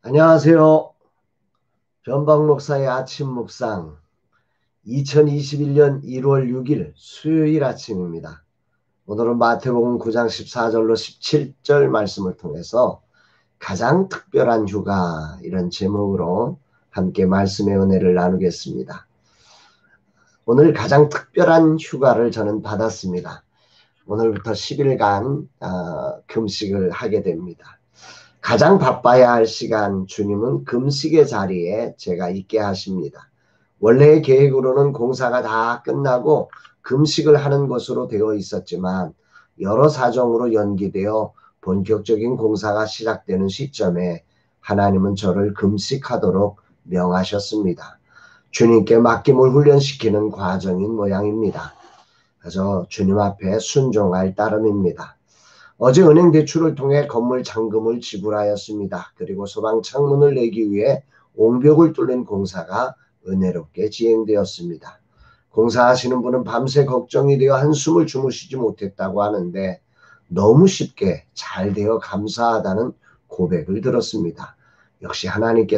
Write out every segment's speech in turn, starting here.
안녕하세요. 변방 목사의 아침 묵상 2021년 1월 6일 수요일 아침입니다. 오늘은 마태복음 9장 14절로 17절 말씀을 통해서 가장 특별한 휴가 이런 제목으로 함께 말씀의 은혜를 나누겠습니다. 오늘 가장 특별한 휴가를 저는 받았습니다. 오늘부터 10일간 금식을 하게 됩니다. 가장 바빠야 할 시간 주님은 금식의 자리에 제가 있게 하십니다. 원래의 계획으로는 공사가 다 끝나고 금식을 하는 것으로 되어 있었지만 여러 사정으로 연기되어 본격적인 공사가 시작되는 시점에 하나님은 저를 금식하도록 명하셨습니다. 주님께 맡김을 훈련시키는 과정인 모양입니다. 그래서 주님 앞에 순종할 따름입니다. 어제 은행 대출을 통해 건물 잔금을 지불하였습니다. 그리고 소방 창문을 내기 위해 옹벽을 뚫는 공사가 은혜롭게 진행되었습니다. 공사하시는 분은 밤새 걱정이 되어 한숨을 주무시지 못했다고 하는데 너무 쉽게 잘 되어 감사하다는 고백을 들었습니다. 역시 하나님께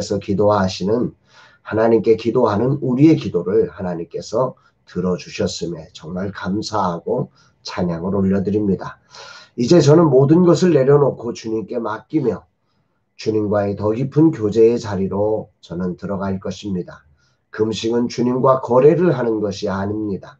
기도하는 우리의 기도를 하나님께서 들어주셨음에 정말 감사하고 찬양을 올려드립니다. 이제 저는 모든 것을 내려놓고 주님께 맡기며 주님과의 더 깊은 교제의 자리로 저는 들어갈 것입니다. 금식은 주님과 거래를 하는 것이 아닙니다.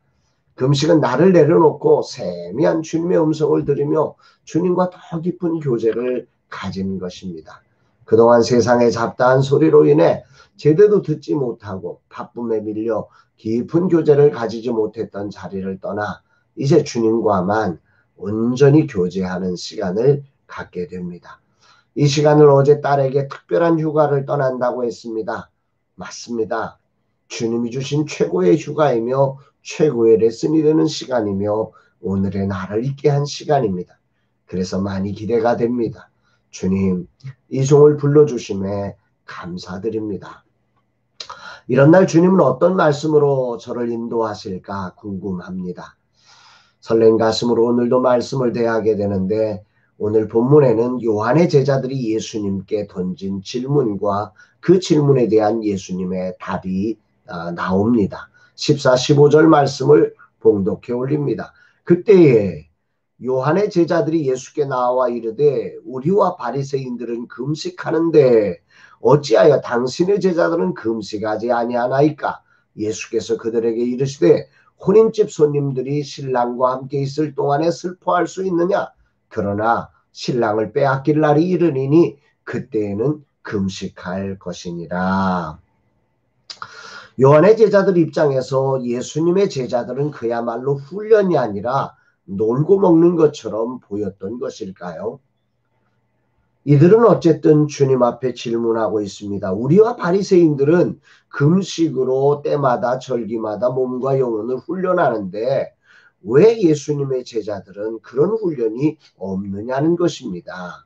금식은 나를 내려놓고 세미한 주님의 음성을 들으며 주님과 더 깊은 교제를 가진 것입니다. 그동안 세상의 잡다한 소리로 인해 제대로 듣지 못하고 바쁨에 밀려 깊은 교제를 가지지 못했던 자리를 떠나 이제 주님과만 온전히 교제하는 시간을 갖게 됩니다. 이 시간을 어제 딸에게 특별한 휴가를 떠난다고 했습니다. 맞습니다. 주님이 주신 최고의 휴가이며 최고의 레슨이 되는 시간이며 오늘의 나를 있게 한 시간입니다. 그래서 많이 기대가 됩니다. 주님, 이 종을 불러주심에 감사드립니다. 이런 날 주님은 어떤 말씀으로 저를 인도하실까 궁금합니다. 설렌 가슴으로 오늘도 말씀을 대하게 되는데 오늘 본문에는 요한의 제자들이 예수님께 던진 질문과 그 질문에 대한 예수님의 답이 나옵니다. 14, 15절 말씀을 봉독해 올립니다. 그때에 요한의 제자들이 예수께 나와 이르되 우리와 바리새인들은 금식하는데 어찌하여 당신의 제자들은 금식하지 아니하나이까? 예수께서 그들에게 이르시되 혼인집 손님들이 신랑과 함께 있을 동안에 슬퍼할 수 있느냐? 그러나 신랑을 빼앗길 날이 이르리니 그때에는 금식할 것이니라. 요한의 제자들 입장에서 예수님의 제자들은 그야말로 훈련이 아니라 놀고 먹는 것처럼 보였던 것일까요? 이들은 어쨌든 주님 앞에 질문하고 있습니다. 우리와 바리새인들은 금식으로 때마다 절기마다 몸과 영혼을 훈련하는데 왜 예수님의 제자들은 그런 훈련이 없느냐는 것입니다.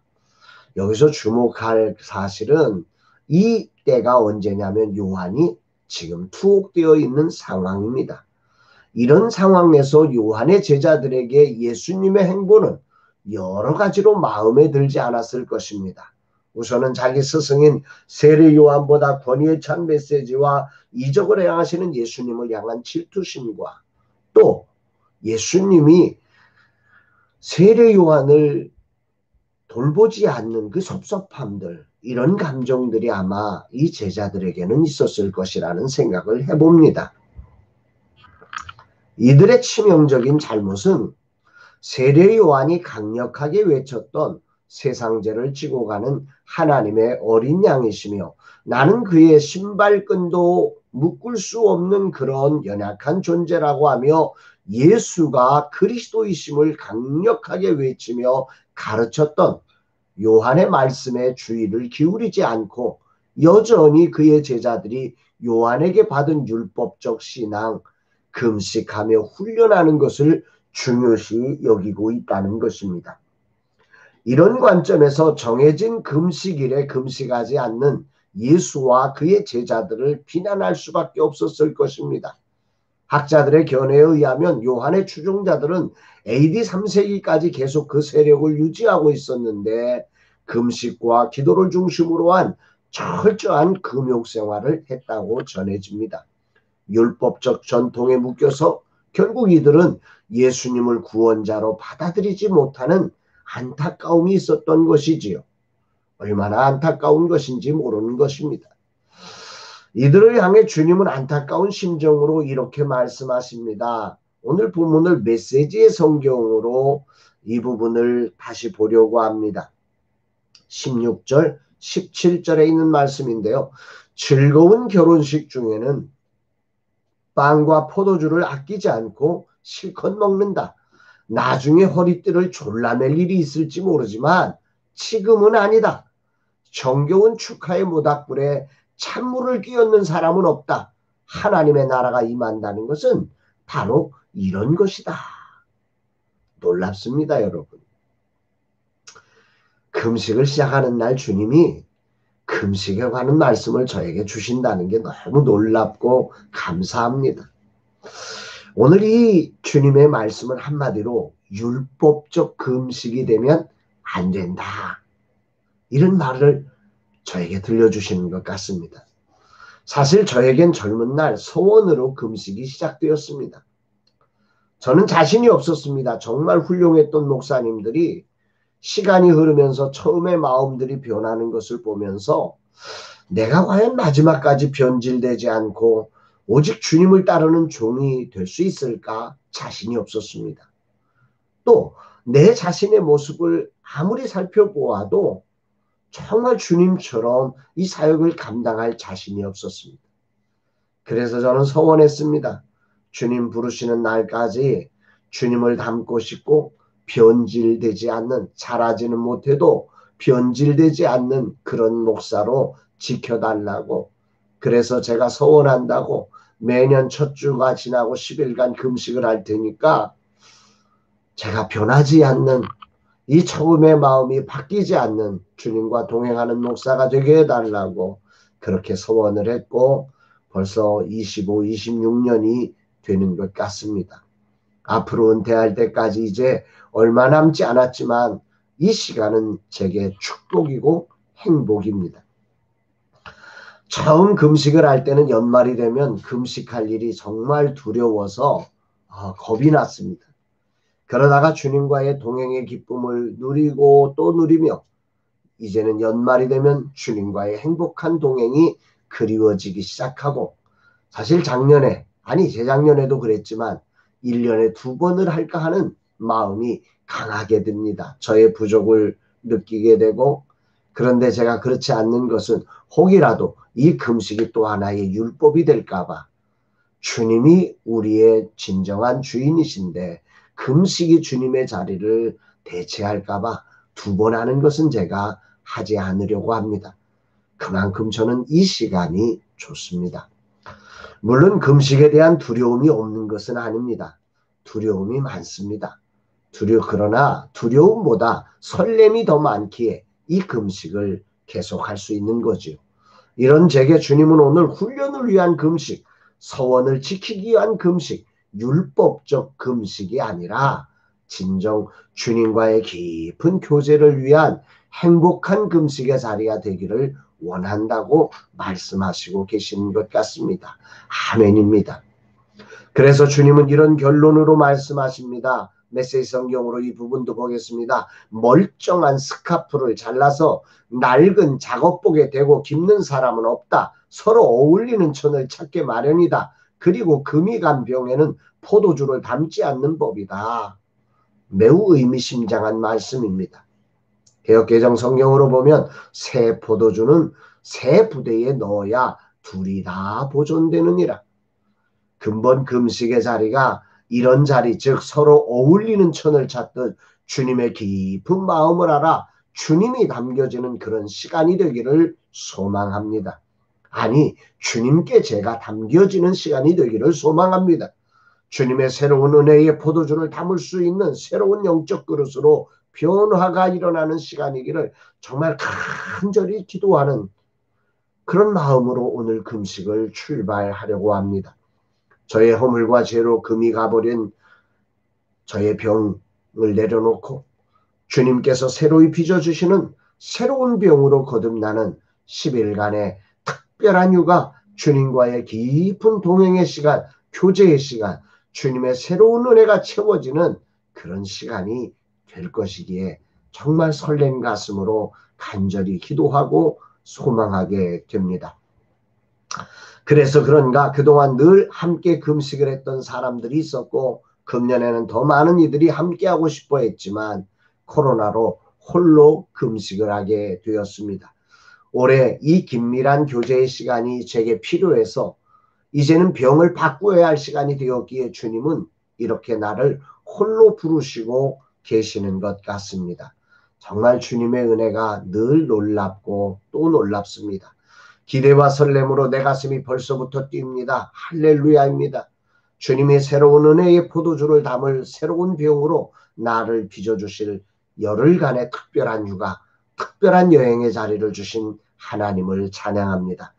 여기서 주목할 사실은 이 때가 언제냐면 요한이 지금 투옥되어 있는 상황입니다. 이런 상황에서 요한의 제자들에게 예수님의 행보는 여러 가지로 마음에 들지 않았을 것입니다. 우선은 자기 스승인 세례 요한보다 권위에 찬 메시지와 이적을 행하시는 예수님을 향한 질투심과 또 예수님이 세례 요한을 돌보지 않는 그 섭섭함들, 이런 감정들이 아마 이 제자들에게는 있었을 것이라는 생각을 해봅니다. 이들의 치명적인 잘못은 세례 요한이 강력하게 외쳤던 세상죄를 지고 가는 하나님의 어린 양이시며 나는 그의 신발끈도 묶을 수 없는 그런 연약한 존재라고 하며 예수가 그리스도이심을 강력하게 외치며 가르쳤던 요한의 말씀에 주의를 기울이지 않고 여전히 그의 제자들이 요한에게 받은 율법적 신앙, 금식하며 훈련하는 것을 중요시 여기고 있다는 것입니다. 이런 관점에서 정해진 금식일에 금식하지 않는 예수와 그의 제자들을 비난할 수밖에 없었을 것입니다. 학자들의 견해에 의하면 요한의 추종자들은 AD 3세기까지 계속 그 세력을 유지하고 있었는데 금식과 기도를 중심으로 한 철저한 금욕 생활을 했다고 전해집니다. 율법적 전통에 묶여서 결국 이들은 예수님을 구원자로 받아들이지 못하는 안타까움이 있었던 것이지요. 얼마나 안타까운 것인지 모르는 것입니다. 이들을 향해 주님은 안타까운 심정으로 이렇게 말씀하십니다. 오늘 본문을 메시지의 성경으로 이 부분을 다시 보려고 합니다. 16절, 17절에 있는 말씀인데요. 즐거운 결혼식 중에는 빵과 포도주를 아끼지 않고 실컷 먹는다. 나중에 허리띠를 졸라맬 일이 있을지 모르지만 지금은 아니다. 정겨운 축하의 모닥불에 찬물을 끼얹는 사람은 없다. 하나님의 나라가 임한다는 것은 바로 이런 것이다. 놀랍습니다, 여러분. 금식을 시작하는 날 주님이 금식에 관한 말씀을 저에게 주신다는 게 너무 놀랍고 감사합니다. 오늘 이 주님의 말씀은 한마디로 율법적 금식이 되면 안 된다. 이런 말을 저에게 들려주시는 것 같습니다. 사실 저에겐 젊은 날 소원으로 금식이 시작되었습니다. 저는 자신이 없었습니다. 정말 훌륭했던 목사님들이 시간이 흐르면서 처음에 마음들이 변하는 것을 보면서 내가 과연 마지막까지 변질되지 않고 오직 주님을 따르는 종이 될 수 있을까 자신이 없었습니다. 또 내 자신의 모습을 아무리 살펴보아도 정말 주님처럼 이 사역을 감당할 자신이 없었습니다. 그래서 저는 서원했습니다. 주님 부르시는 날까지 주님을 닮고 싶고 변질되지 않는, 자라지는 못해도 변질되지 않는 그런 목사로 지켜달라고. 그래서 제가 서원한다고 매년 첫 주가 지나고 10일간 금식을 할 테니까 제가 변하지 않는, 이 처음의 마음이 바뀌지 않는 주님과 동행하는 목사가 되게 해달라고 그렇게 소원을 했고 벌써 25, 26년이 되는 것 같습니다. 앞으로 은퇴할 때까지 이제 얼마 남지 않았지만 이 시간은 제게 축복이고 행복입니다. 처음 금식을 할 때는 연말이 되면 금식할 일이 정말 두려워서 겁이 났습니다. 그러다가 주님과의 동행의 기쁨을 누리고 또 누리며 이제는 연말이 되면 주님과의 행복한 동행이 그리워지기 시작하고, 사실 작년에, 아니 재작년에도 그랬지만 1년에 2번을 할까 하는 마음이 강하게 듭니다. 저의 부족을 느끼게 되고, 그런데 제가 그렇지 않는 것은 혹이라도 이 금식이 또 하나의 율법이 될까 봐, 주님이 우리의 진정한 주인이신데 금식이 주님의 자리를 대체할까 봐 2번 하는 것은 제가 하지 않으려고 합니다. 그만큼 저는 이 시간이 좋습니다. 물론 금식에 대한 두려움이 없는 것은 아닙니다. 두려움이 많습니다. 그러나 두려움보다 설렘이 더 많기에 이 금식을 계속할 수 있는 거지요. 이런 제게 주님은 오늘 훈련을 위한 금식, 서원을 지키기 위한 금식, 율법적 금식이 아니라 진정 주님과의 깊은 교제를 위한 행복한 금식의 자리가 되기를 원한다고 말씀하시고 계시는 것 같습니다. 아멘입니다. 그래서 주님은 이런 결론으로 말씀하십니다. 메시지 성경으로 이 부분도 보겠습니다. 멀쩡한 스카프를 잘라서 낡은 작업복에 대고 깁는 사람은 없다. 서로 어울리는 천을 찾게 마련이다. 그리고 금이 간 병에는 포도주를 담지 않는 법이다. 매우 의미심장한 말씀입니다. 개역개정 성경으로 보면 새 포도주는 새 부대에 넣어야 둘이 다 보존되느니라. 근본 금식의 자리가 이런 자리, 즉 서로 어울리는 천을 찾듯 주님의 깊은 마음을 알아 주님이 담겨지는 그런 시간이 되기를 소망합니다. 아니, 주님께 제가 담겨지는 시간이 되기를 소망합니다. 주님의 새로운 은혜의 포도주를 담을 수 있는 새로운 영적 그릇으로 변화가 일어나는 시간이기를 정말 간절히 기도하는 그런 마음으로 오늘 금식을 출발하려고 합니다. 저의 허물과 죄로 금이 가버린 저의 병을 내려놓고 주님께서 새로이 빚어주시는 새로운 병으로 거듭나는 10일간의 특별한 휴가, 주님과의 깊은 동행의 시간, 교제의 시간, 주님의 새로운 은혜가 채워지는 그런 시간이 될 것이기에 정말 설렌 가슴으로 간절히 기도하고 소망하게 됩니다. 그래서 그런가 그동안 늘 함께 금식을 했던 사람들이 있었고 금년에는 더 많은 이들이 함께하고 싶어 했지만 코로나로 홀로 금식을 하게 되었습니다. 올해 이 긴밀한 교제의 시간이 제게 필요해서 이제는 병을 바꾸어야 할 시간이 되었기에 주님은 이렇게 나를 홀로 부르시고 계시는 것 같습니다. 정말 주님의 은혜가 늘 놀랍고 또 놀랍습니다. 기대와 설렘으로 내 가슴이 벌써부터 뜁니다. 할렐루야입니다. 주님의 새로운 은혜의 포도주를 담을 새로운 병으로 나를 빚어주실 열흘간의 특별한 휴가, 특별한 여행의 자리를 주신 하나님을 찬양합니다.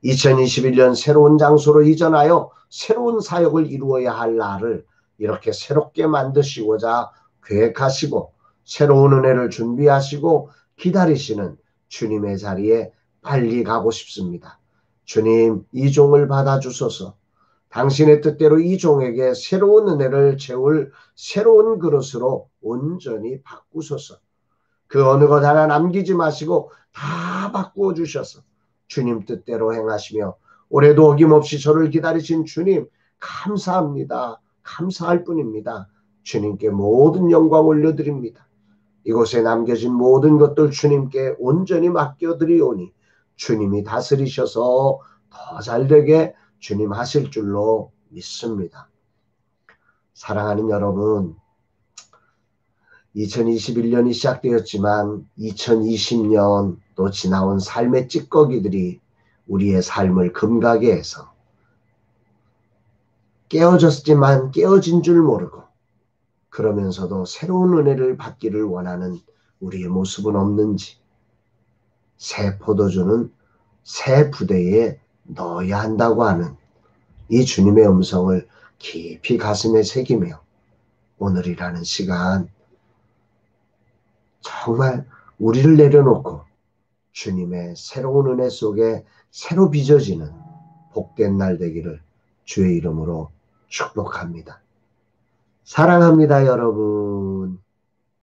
2021년 새로운 장소로 이전하여 새로운 사역을 이루어야 할 나를 이렇게 새롭게 만드시고자 계획하시고 새로운 은혜를 준비하시고 기다리시는 주님의 자리에 빨리 가고 싶습니다. 주님, 이 종을 받아주소서. 당신의 뜻대로 이 종에게 새로운 은혜를 채울 새로운 그릇으로 온전히 바꾸소서. 그 어느 것 하나 남기지 마시고 다 바꾸어 주셔서 주님 뜻대로 행하시며 올해도 어김없이 저를 기다리신 주님 감사합니다. 감사할 뿐입니다. 주님께 모든 영광 올려드립니다. 이곳에 남겨진 모든 것들 주님께 온전히 맡겨드리오니 주님이 다스리셔서 더 잘되게 주님 하실 줄로 믿습니다. 사랑하는 여러분, 2021년이 시작되었지만 2020년 또 지나온 삶의 찌꺼기들이 우리의 삶을 금가게 해서 깨어졌지만 깨어진 줄 모르고 그러면서도 새로운 은혜를 받기를 원하는 우리의 모습은 없는지 새 포도주는 새 부대에 넣어야 한다고 하는 이 주님의 음성을 깊이 가슴에 새기며 오늘이라는 시간 정말 우리를 내려놓고 주님의 새로운 은혜 속에 새로 빚어지는 복된 날 되기를 주의 이름으로 축복합니다. 사랑합니다, 여러분.